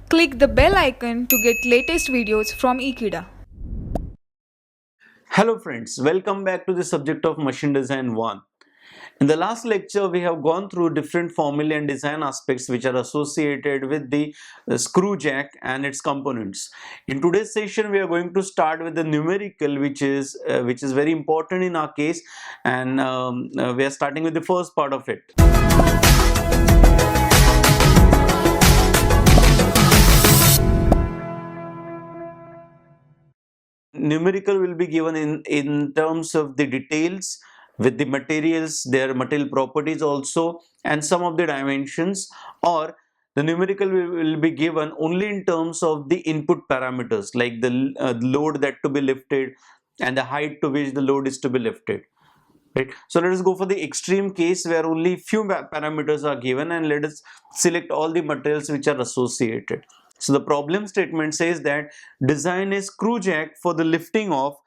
Click the bell icon to get latest videos from Ekeeda. Hello friends, welcome back to the subject of Machine Design 1. In the last lecture, we have gone through different formulae and design aspects which are associated with the screw jack and its components. In today's session, we are going to start with the numerical, which is very important in our case, and we are starting with the first part of it. Numerical will be given in terms of the details with the materials, their material properties also, and some of the dimensions, or the numerical will be given only in terms of the input parameters like the load that to be lifted and the height to which the load is to be lifted. Right. So let us go for the extreme case where only few parameters are given, and let us select all the materials which are associated. So the problem statement says that design a screw jack for the lifting of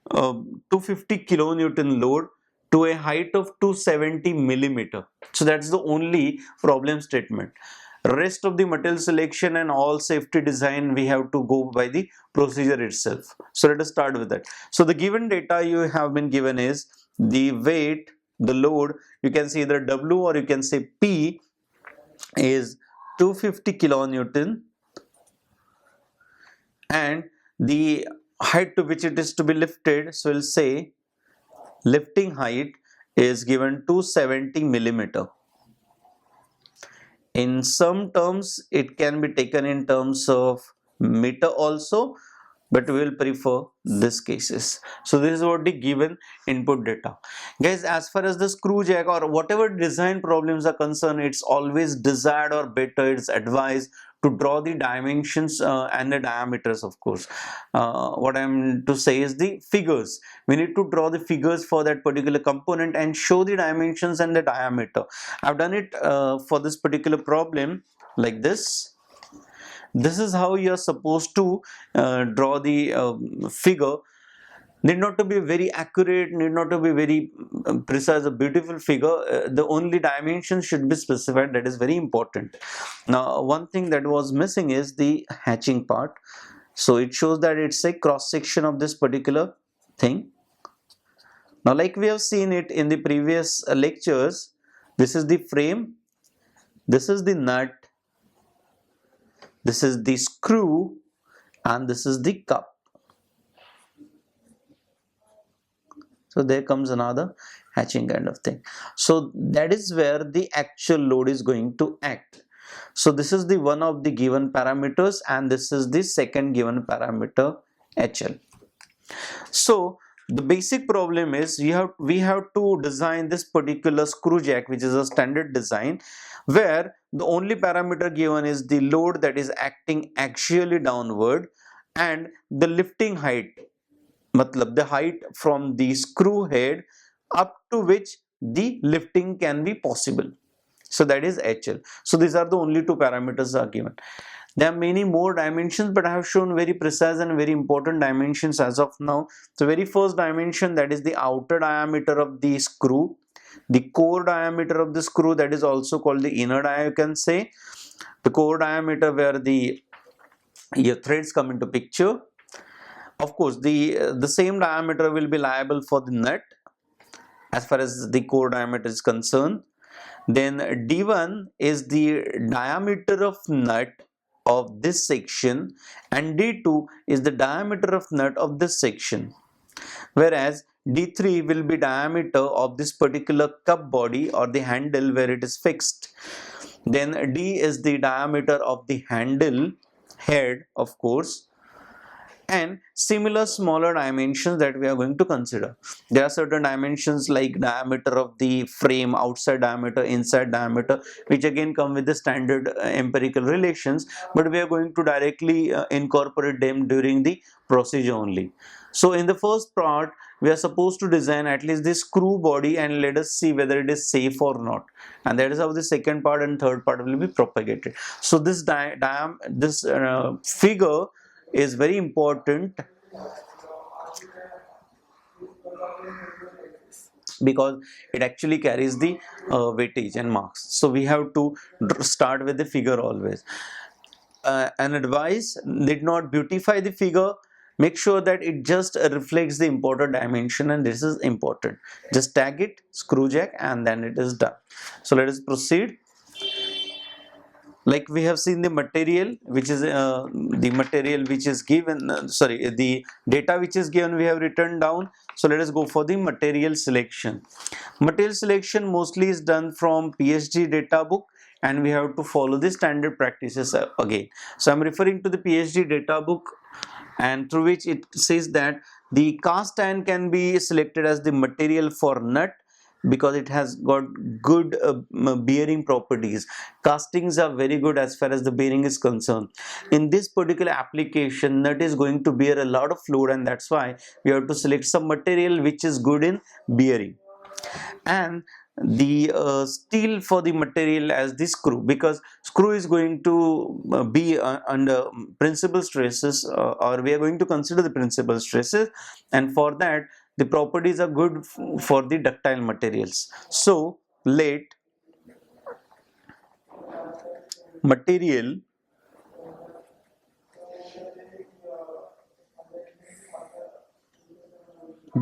250 kilonewton load to a height of 270 millimeter. So that's the only problem statement. Rest of the material selection and all safety design, we have to go by the procedure itself. So let us start with that. So the given data you have been given is the weight, the load, you can see either W or you can say P is 250 kilonewton, and the height to which it is to be lifted, so we'll say lifting height is given 270 millimeter. In some terms it can be taken in terms of meter also, but we will prefer this cases. So this is what the given input data. Guys, as far as the screw jack or whatever design problems are concerned, it's always desired or better, it's advised to draw the dimensions and the diameters. Of course, what I'm to say is the figures. We need to draw the figures for that particular component and show the dimensions and the diameter. I've done it for this particular problem like this. This is how you are supposed to draw the figure. Need not to be very accurate, need not to be very precise, a beautiful figure. The only dimensions should be specified, that is very important. Now one thing that was missing is the hatching part. So it shows that it's a cross section of this particular thing. Now like we have seen it in the previous lectures, this is the frame, this is the nut, this is the screw, and this is the cup. So there comes another hatching kind of thing. So that is where the actual load is going to act. So this is the one of the given parameters, and this is the second given parameter, HL. So the basic problem is we have to design this particular screw jack, which is a standard design, where the only parameter given is the load that is acting axially downward and the lifting height, matlab the height from the screw head up to which the lifting can be possible. So that is HL. So these are the only two parameters are given. There are many more dimensions, but I have shown very precise and very important dimensions as of now. So very first dimension, that is the outer diameter of the screw, the core diameter of the screw, that is also called the inner diameter, you can say. The core diameter where your threads come into picture. Of course, the same diameter will be liable for the nut as far as the core diameter is concerned. Then D1 is the diameter of nut of this section, and D2 is the diameter of nut of this section, whereas D3 will be diameter of this particular cup body or the handle where it is fixed. Then D is the diameter of the handle head, of course, and similar smaller dimensions that we are going to consider. There are certain dimensions like diameter of the frame, outside diameter, inside diameter, which again come with the standard empirical relations, but we are going to directly incorporate them during the procedure only. So in the first part, we are supposed to design at least the screw body and let us see whether it is safe or not, and that is how the second part and third part will be propagated. So this figure is very important because it actually carries the weightage and marks. So we have to start with the figure always. an advice, did not beautify the figure. Make sure that it just reflects the imported dimension, and this is important. Just tag it, screw jack, and then it is done. So let us proceed. Like we have seen the material, which is the material which is given, sorry, the data which is given, we have written down. So let us go for the material selection. Material selection mostly is done from PhD data book, and we have to follow the standard practices again. So I'm referring to the PhD data book, and through which it says that the cast iron can be selected as the material for nut because it has got good bearing properties. Castings are very good as far as the bearing is concerned. In this particular application, nut is going to bear a lot of load, and that's why we have to select some material which is good in bearing. And the steel for the material as the screw, because screw is going to be under principal stresses, or we are going to consider the principal stresses, and for that the properties are good for the ductile materials. So let material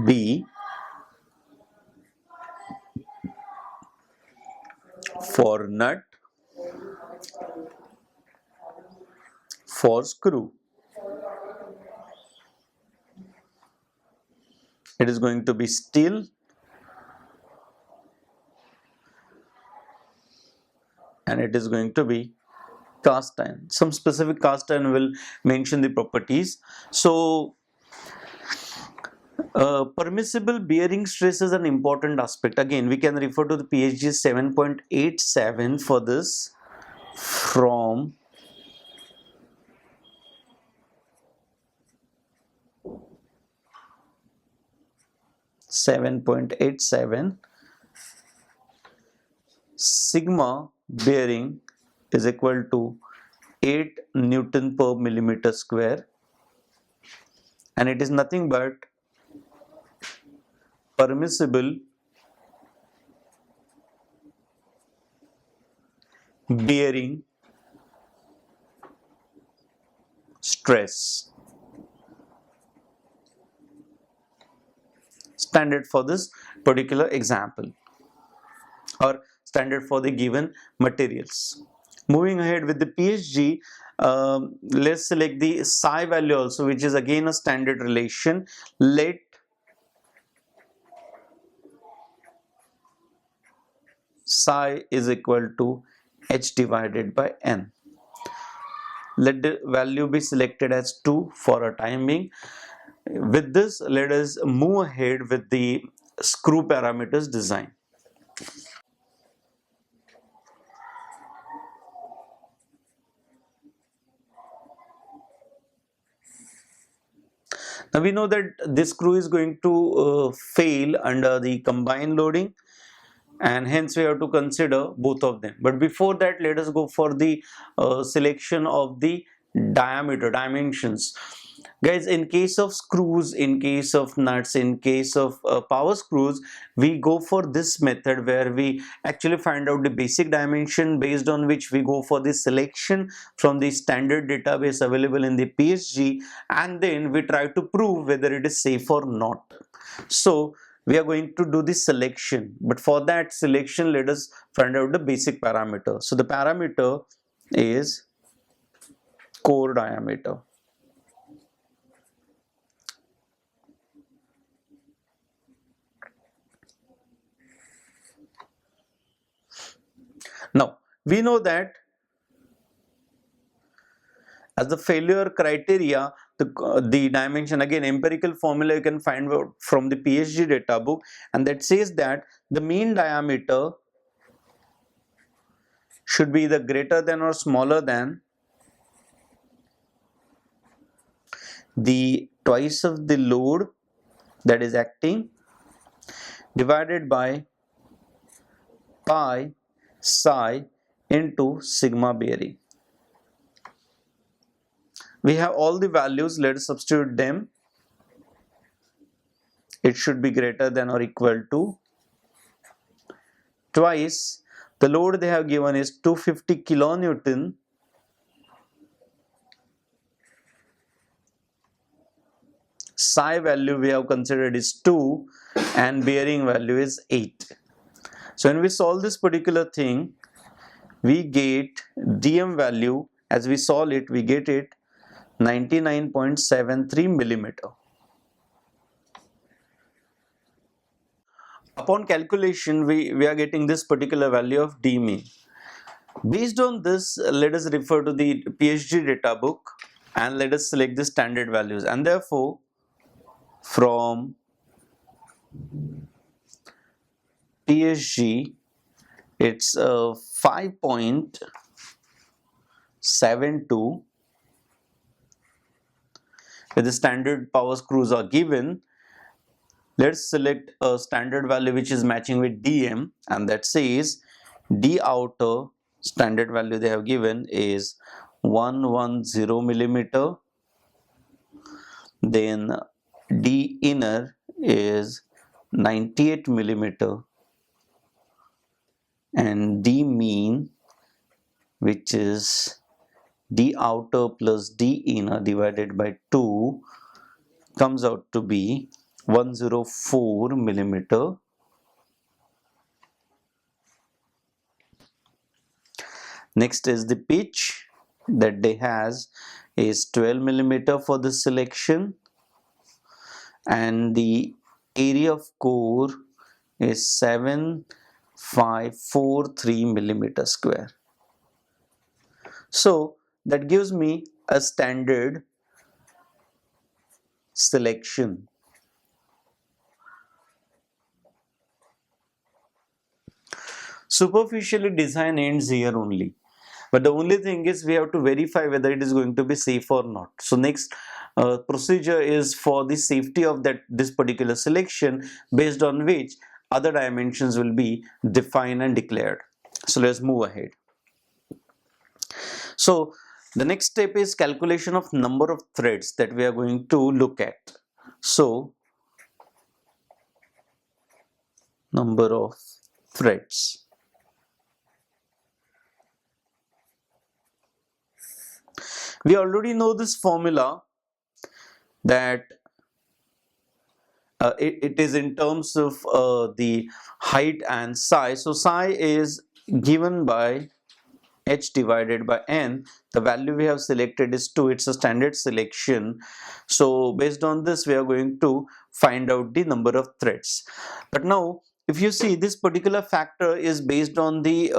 be for nut, for screw. It is going to be steel, and it is going to be cast iron. Some specific cast iron will mention the properties. So permissible bearing stress is an important aspect. Again, we can refer to the PhD 7.87 for this from sigma bearing is equal to 8 Newton per millimeter square, and it is nothing but permissible bearing stress, standard for this particular example, or standard for the given materials. Moving ahead with the PhD, let's select the psi value also, which is again a standard relation. Let psi is equal to h divided by n. Let the value be selected as 2 for a time being. With this, let us move ahead with the screw parameters design. Now we know that this screw is going to fail under the combined loading, and hence we have to consider both of them. But before that, let us go for the selection of the dimensions. Guys, in case of screws, in case of nuts, in case of power screws, we go for this method where we actually find out the basic dimension, based on which we go for the selection from the standard database available in the PhD, and then we try to prove whether it is safe or not. So we are going to do the selection, but for that selection, let us find out the basic parameter. So the parameter is core diameter. Now we know that as the failure criteria, the dimension, again empirical formula you can find out from the PhD data book, and that says that the mean diameter should be either greater than or smaller than the twice of the load that is acting divided by pi psi into sigma bearing. We have all the values, let us substitute them. It should be greater than or equal to twice the load they have given is 250 kilonewton psi value we have considered is 2 and bearing value is 8. So when we solve this particular thing, we get dm value, as we solve it, we get it 99.73 millimeter. Upon calculation, we are getting this particular value of d mean. Based on this, let us refer to the PhD data book and let us select the standard values, and therefore from PSG it's 5.72 where the standard power screws are given. Let's select a standard value which is matching with dm, and that says d outer standard value they have given is 110 millimeter, then d inner is 98 millimeter, and d mean, which is d outer plus d inner divided by 2, comes out to be 104 millimeter. Next is the pitch that they has is 12 millimeter for this selection, and the area of core is 7543 millimeter square. So that gives me a standard selection. Superficially, design ends here only, but the only thing is we have to verify whether it is going to be safe or not. So next procedure is for the safety of this particular selection, based on which other dimensions will be defined and declared. So let's move ahead. So the next step is calculation of number of threads that we are going to look at. So number of threads. We already know this formula, that it is in terms of the height and psi. So psi is given by h divided by n. The value we have selected is 2. It's a standard selection. So based on this, we are going to find out the number of threads. But now, if you see, this particular factor is based on the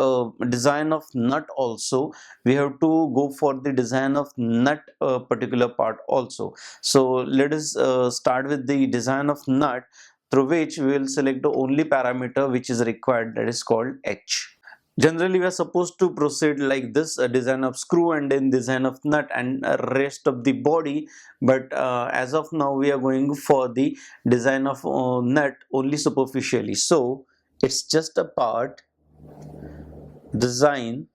design of nut also. We have to go for the design of nut particular part also. So let us start with the design of nut, through which we will select the only parameter which is required, that is called h. Generally, we are supposed to proceed like this: a design of screw and then design of nut and rest of the body. But as of now, we are going for the design of nut only superficially. So it's just a part design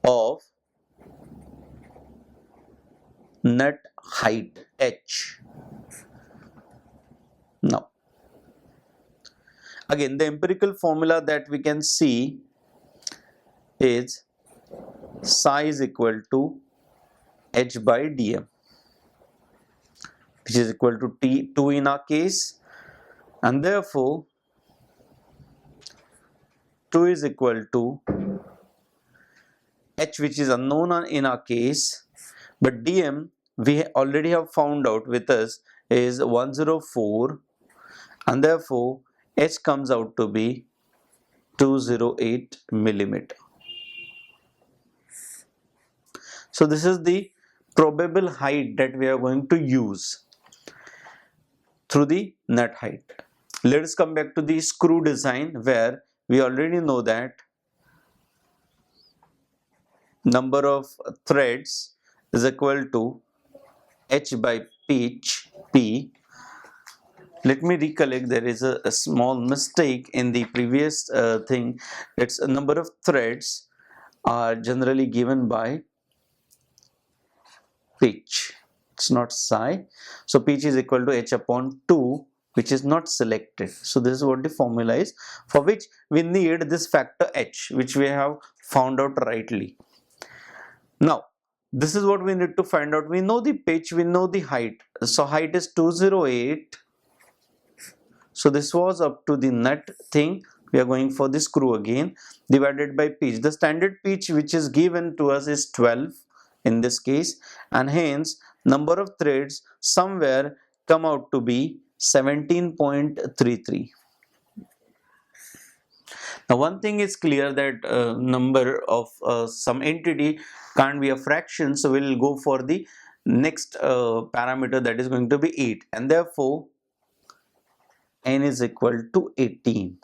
of nut height h. Now, again, the empirical formula that we can see is psi is equal to h by dm, which is equal to T2 in our case, and therefore 2 is equal to h, which is unknown in our case, but dm we already have found out with us is 104, and therefore h comes out to be 208 millimeter. So this is the probable height that we are going to use through the nut height. Let us come back to the screw design, where we already know that number of threads is equal to h by pitch p. Let me recollect, there is a small mistake in the previous thing. It's a number of threads are generally given by pitch. It's not psi. So pitch is equal to h upon 2, which is not selected. So this is what the formula is, for which we need this factor h, which we have found out rightly. Now, this is what we need to find out. We know the pitch, we know the height. So height is 208. So this was up to the nut thing. We are going for the screw again, divided by pitch. The standard pitch which is given to us is 12 in this case, and hence number of threads somewhere come out to be 17.33. Now one thing is clear, that number of some entity can't be a fraction, so we'll go for the next parameter, that is going to be 8, and therefore n is equal to 18.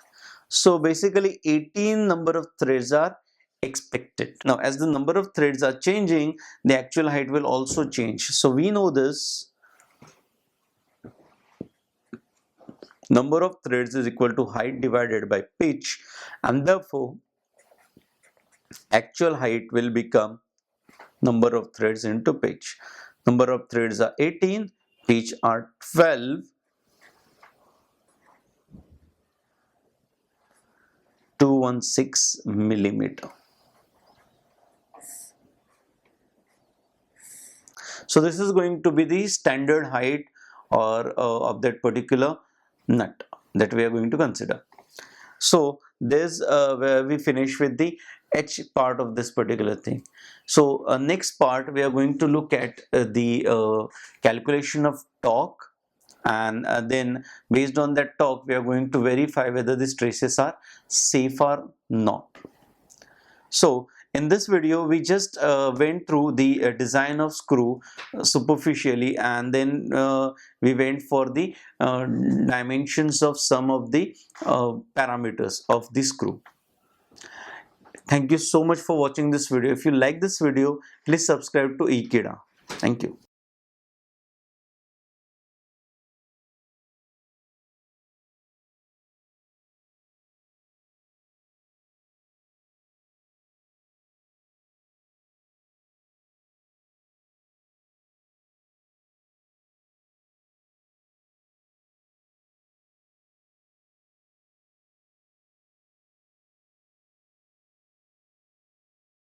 So basically 18 number of threads are expected. Now as the number of threads are changing, the actual height will also change. So we know this number of threads is equal to height divided by pitch, and therefore actual height will become number of threads into pitch. Number of threads are 18, pitch are 12. 216 millimeter. So this is going to be the standard height or of that particular nut that we are going to consider. So this where we finish with the H part of this particular thing. So next part we are going to look at the calculation of torque, and then based on that torque we are going to verify whether the stresses are safe or not. So in this video we just went through the design of screw superficially, and then we went for the dimensions of some of the parameters of the screw. Thank you so much for watching this video. If you like this video, please subscribe to Ekeeda. Thank you.